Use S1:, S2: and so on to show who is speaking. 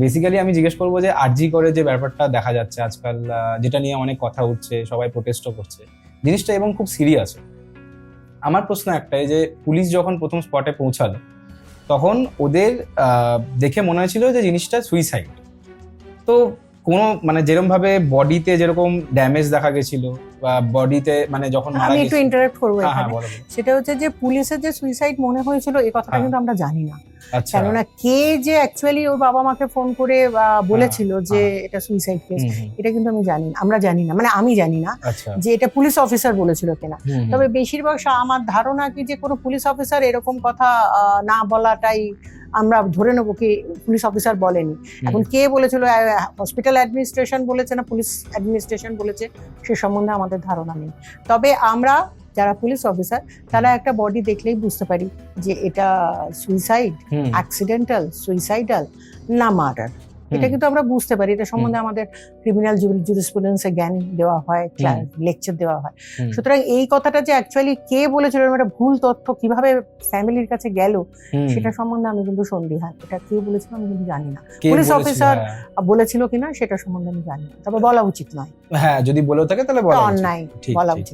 S1: Basically আমি জিজ্ঞেস করবো যে আরজি করে যে ব্যাপারটা দেখা যাচ্ছে আজকাল, যেটা নিয়ে অনেক কথা উঠছে, সবাই প্রোটেস্টও করছে, জিনিসটা এবং খুব সিরিয়াস। আমার প্রশ্ন একটাই যে পুলিশ যখন প্রথম স্পটে পৌঁছালো তখন ওদের দেখে মনে হয়েছিল যে জিনিসটা সুইসাইড। তো কোনো মানে যেরকম ভাবে বডিতে যেরকম ড্যামেজ দেখা গেছিল বা বডিতে মানে যখন মারা
S2: আমি একটু
S1: গেছিল।
S2: ইন্টারাপ্ট করবো
S1: হ্যাঁ,
S2: এখানে।
S1: বলো বলো।
S2: সেটা হচ্ছে যে পুলিশের যে সুইসাইড মনে হয়েছিল এই কথাটা
S1: হ্যাঁ।
S2: কিন্তু আমরা জানি না।
S1: আচ্ছা।
S2: কেননা কে যে অ্যাকচুয়ালি ওর বাবা মাকে ফোন করে বলেছিল যে এটা সুইসাইড কেস, এটা কিন্তু আমি জানি না, আমরা জানি না, মানে আমি জানি না
S1: আচ্ছা।
S2: যে এটা পুলিশ অফিসার বলেছিল কিনা। তবে বেশিরভাগ আমার ধারণা কি যে কোনো পুলিশ অফিসার এরকম কথা না বলাটাই আমরা ধরে নেবো কি পুলিশ অফিসার বলেনি। এখন কে বলেছিল, হসপিটাল অ্যাডমিনিস্ট্রেশন বলেছে না পুলিশ অ্যাডমিনিস্ট্রেশন বলেছে, সে সম্বন্ধে আমাদের ধারণা নেই। তবে আমরা যারা পুলিশ অফিসার তারা একটা বডি দেখলেই বুঝতে পারি যে এটা সুইসাইড, অ্যাক্সিডেন্টাল, সুইসাইডাল না মার্ডার, এটা কিন্তু আমরা বুঝতে পারি। এটা সম্বন্ধে আমাদের ক্রিমিনাল জুরিসপ্রুডেন্সে জ্ঞান দেওয়া হয়, লেকচার দেওয়া হয়। সুতরাং এই কথাটা যে অ্যাকচুয়ালি কে বলেছিল, একটা ভুল তথ্য কিভাবে ফ্যামিলির কাছে গেল সেটা সম্বন্ধে আমি কিন্তু সন্দিহান। এটা কে বলেছিল আমি কিন্তু জানি না, পুলিশ অফিসার বলেছিল কিনা সেটা সম্বন্ধে আমি জানি না, তবে বলা উচিত নয়।
S1: হ্যাঁ, যদি বলেও থাকে তাহলে বলা উচিত,
S2: অন্যায়, বলা উচিত।